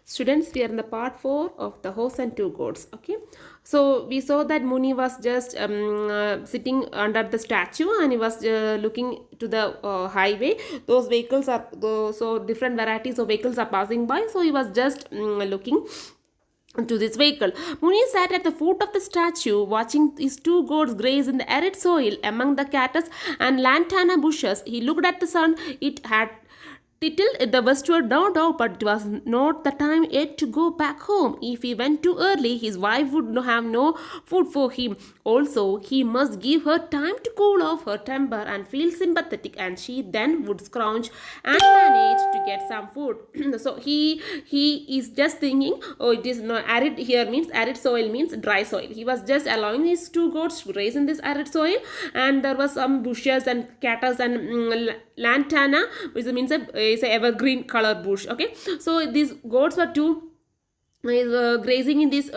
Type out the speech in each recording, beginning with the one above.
Students, we are in the part 4 of the horse and two goats. Okay, so we saw that Muni was just sitting under the statue and he was looking to the highway. Those vehicles are so different varieties of vehicles are passing by, so he was just looking to this vehicle. Muni sat at the foot of the statue, watching his two goats graze in the arid soil among the cactus and lantana bushes. He looked at the sun. It had titled the westward, no doubt, but it was not the time yet to go back home. If he went too early, his wife would have no food for him. Also, he must give her time to cool off her temper and feel sympathetic, and she then would scrounge and manage to get some food. So he is just thinking, oh, it is no arid here means arid soil means dry soil. He was just allowing his two goats to graze in this arid soil, and there was some bushes and cactus and lantana, which means is a evergreen color bush. Okay, so these goats were two is grazing in these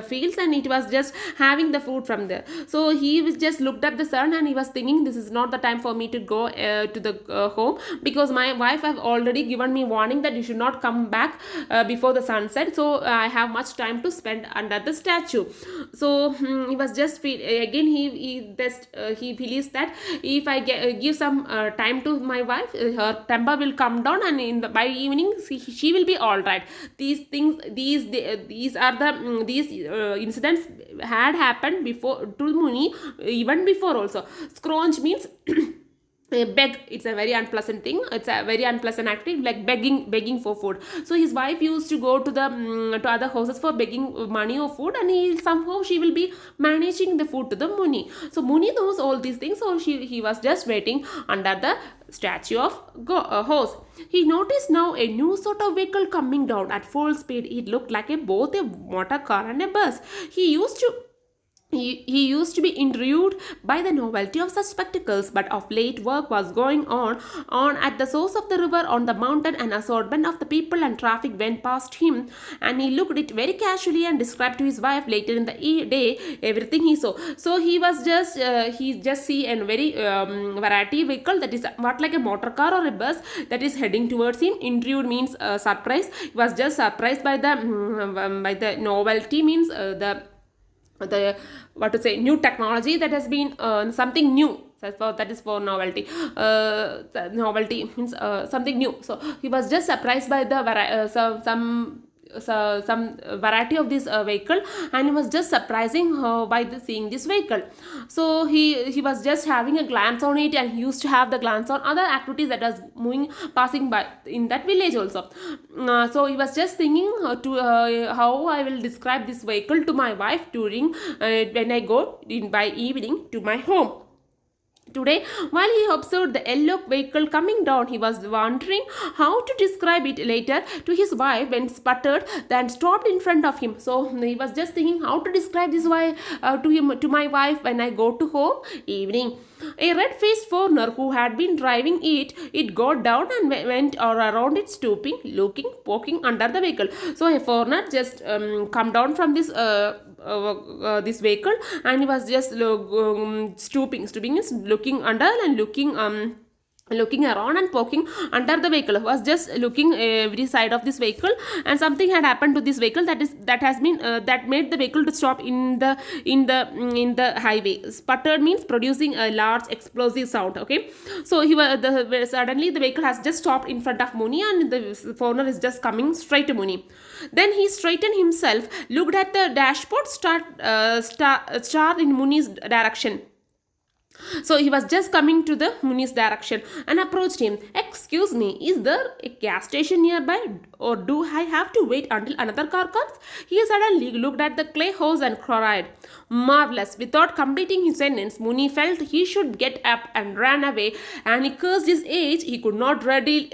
fields, and it was just having the fruit from there. So he was just looked at the sun and he was thinking, this is not the time for me to go to the home, because my wife have already given me warning that you should not come back before the sunset, so I have much time to spend under the statue. So he was just again he believes that if I give some time to my wife, her temper will come down, and by evening she will be all right. These things, these are the these incidents had happened before to Muni, even before also. Scrounge means beg. It's a very unpleasant thing. It's a very unpleasant activity, like begging for food. So his wife used to go to the to other houses for begging money or food, and somehow she will be managing the food to the Muni. So Muni knows all these things, so he was just waiting under the statue of horse. He noticed now a new sort of vehicle coming down at full speed. It looked like both a motor car and a bus. He used to be intrigued by the novelty of such spectacles, but of late work was going on at the source of the river on the mountain. An assortment of the people and traffic went past him, and he looked it very casually and described to his wife later in the day everything he saw. So he just see a very variety vehicle that is what like a motor car or a bus that is heading towards him. Intrigued means surprise. He was just surprised by the novelty means the what to say, new technology that has been something new. That is for novelty. Novelty means something new. So he was just surprised by the some variety of this vehicle, and he was just surprising by seeing this vehicle. So he was just having a glance on it, and he used to have the glance on other activities that was passing by in that village also. So he was just thinking how I will describe this vehicle to my wife during when I go by evening to my home. Today, while he observed the yellow vehicle coming down, he was wondering how to describe it later to his wife when sputtered, then stopped in front of him. So he was just thinking how to describe this to my wife when I go to home evening. A red-faced foreigner who had been driving it got down and went around it, stooping, looking, poking under the vehicle. So a foreigner just come down from this vehicle, and he was just stooping is looking under and looking around and poking under the vehicle. He was just looking every side of this vehicle, and something had happened to this vehicle that has been that made the vehicle to stop in the highway. Sputtered means producing a large explosive sound. Okay, so suddenly the vehicle has just stopped in front of Muni, and the foreigner is just coming straight to Muni. Then he straightened himself, looked at the dashboard, started in Muni's direction. So he was just coming to the Muni's direction and approached him. Excuse me, is there a gas station nearby, or do I have to wait until another car comes? He suddenly looked at the clay house and cried, marvelous. Without completing his sentence, Muni felt he should get up and ran away, and he cursed his age. He could not readily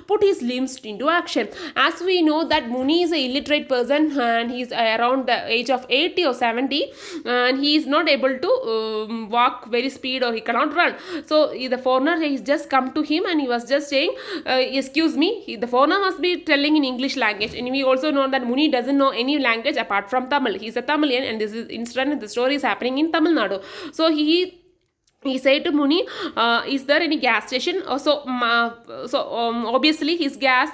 put his limbs into action. As we know that Muni is an illiterate person, and he is around the age of 80 or 70, and he is not able to walk very speed, or he cannot run. So the foreigner is just come to him, and he was just saying, excuse me. The foreigner must be telling in English language, and we also know that Muni doesn't know any language apart from Tamil. He's a Tamilian, and this is incident, the story is happening in Tamil Nadu. So he he said to Muni, "Is there any gas station?" Obviously his gas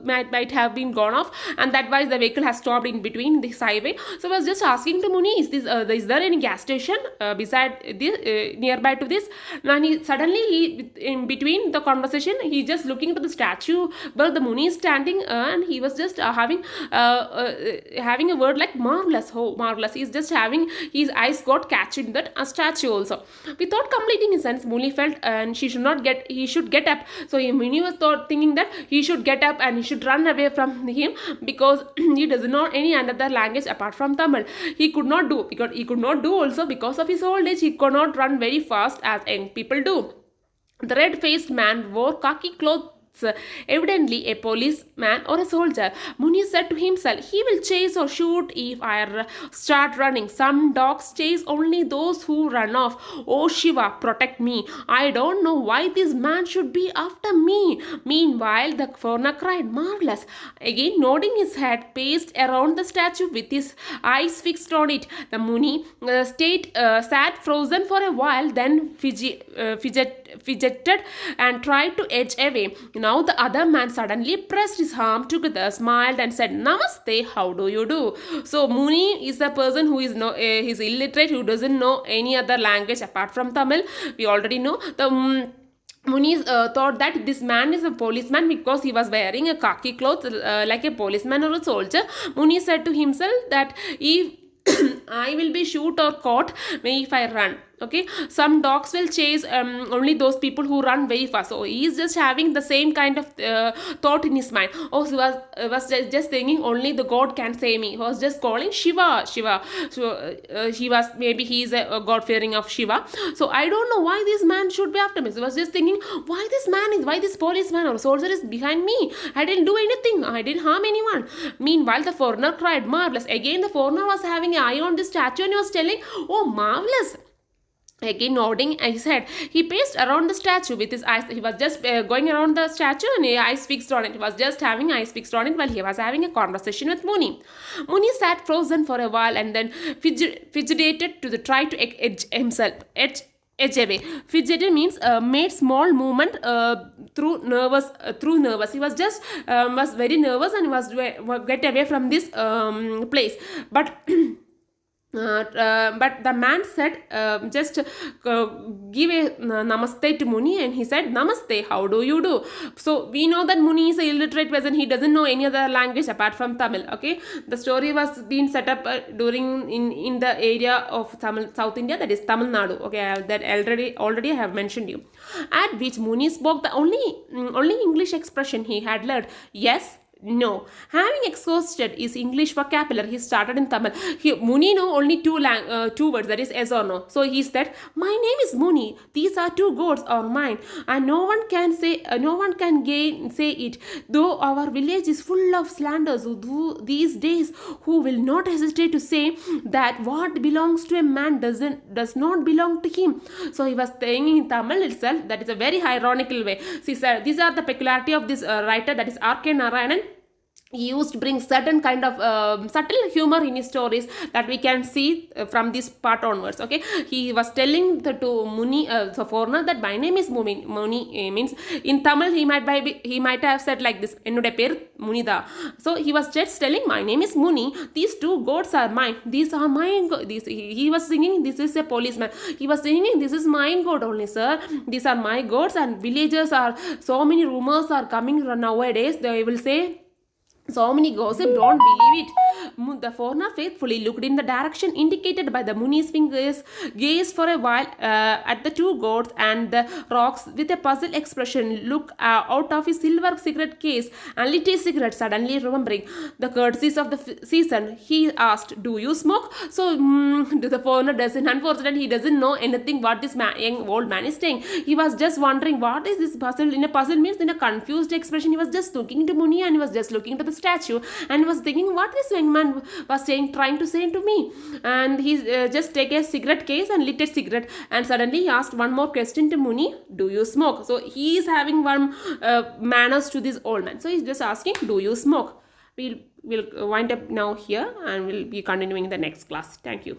might have been gone off, and that why the vehicle has stopped in between this highway. So I was just asking to Muni, is there any gas station beside this nearby to this? And he in between the conversation, he just looking to the statue where the Muni is standing, and he was just having a word like marvelous. Oh, marvelous! He's just having his eyes got catching that statue also. Without completing his sentence, Muni felt and he should get up. So Muni was thinking that he should get up and he should run away from him, because he does not know any another language apart from Tamil. He could not do, because he could not do also because of his old age. He could not run very fast as young people do. The red-faced man wore khaki clothes, evidently a policeman or a soldier. Muni said to himself, "He will chase or shoot if I start running. Some dogs chase only those who run off. Oh Shiva, protect me. I don't know why this man should be after me." Meanwhile, the foreigner cried, "Marvelous." Again, nodding his head, paced around the statue with his eyes fixed on it. The Muni sat frozen for a while, then fidgeted and tried to edge away. Now the other man suddenly pressed his arm together, smiled and said, "Namaste, how do you do?" So Muni is a person who is he's illiterate, who doesn't know any other language apart from Tamil. We already know. Muni thought that this man is a policeman because he was wearing a khaki clothes like a policeman or a soldier. Muni said to himself that if I will be shoot or caught if I run. Okay, some dogs will chase only those people who run very fast. So he is just having the same kind of thought in his mind. Oh, he was just thinking only the God can save me. He was just calling Shiva. So he is a God fearing of Shiva. So I don't know why this man should be after me. So he was just thinking, why this policeman or soldier is behind me? I didn't do anything. I didn't harm anyone. Meanwhile, the foreigner cried, "Marvelous." Again, the foreigner was having an eye on the statue and he was telling, "Oh, marvelous." Again nodding his head, he paced around the statue with his eyes. He was just going around the statue and his eyes fixed on it. He was just having eyes fixed on it while he was having a conversation with Muni. Muni sat frozen for a while and then fidgeted to try to edge himself. Edge away. Fidgeted means made small movement through nervous. He was just was very nervous and was get away from this place. But but the man said, just give a namaste to Muni, and he said, "Namaste, how do you do?" So we know that Muni is an illiterate person. He doesn't know any other language apart from Tamil. Okay, the story was being set up during in the area of Tamil, South India, that is Tamil Nadu. Okay, that already I have mentioned you. At which Muni spoke the only English expression he had learned. Yes, no. Having exhausted his English vocabulary, he started in Tamil. Muni know only two words, that is yes or no. So he said, "My name is Muni. These are two goats or mine, and no one can say it. Though our village is full of slanders these days, who will not hesitate to say that what belongs to a man does not belong to him." So he was saying in Tamil itself. That is a very ironical way. See, sir, these are the peculiarity of this writer, that is R.K. Narayanan. He used to bring certain kind of subtle humor in his stories that we can see from this part onwards. Okay, he was telling to Muni, the foreigner, that my name is Muni. Muni means in Tamil he might have said like this, "Ennude per Munida." So he was just telling, "My name is Muni. These two goats are mine. These are mine." He was singing, "This is a policeman." He was singing, "This is mine goat only, sir. These are my goats." And villagers are, so many rumors are coming nowadays. They will say so many gossip, don't believe it. The foreigner faithfully looked in the direction indicated by the Muni's fingers, gazed for a while at the two goats and the rocks with a puzzled expression, looked out of his silver cigarette case and lit his cigarette. Suddenly remembering the courtesies of the season, he asked, "Do you smoke?" So the foreigner doesn't, unfortunately, he doesn't know anything what this young old man is saying. He was just wondering, what is this puzzle? In a puzzle means in a confused expression. He was just looking to Muni and he was just looking to the statue and was thinking what this young man was trying to say to me. And he just take a cigarette case and lit a cigarette, and suddenly he asked one more question to Muni, "Do you smoke?" So he is having one manners to this old man. So he's just asking, "Do you smoke?" We'll wind up now here and we'll be continuing in the next class. Thank you.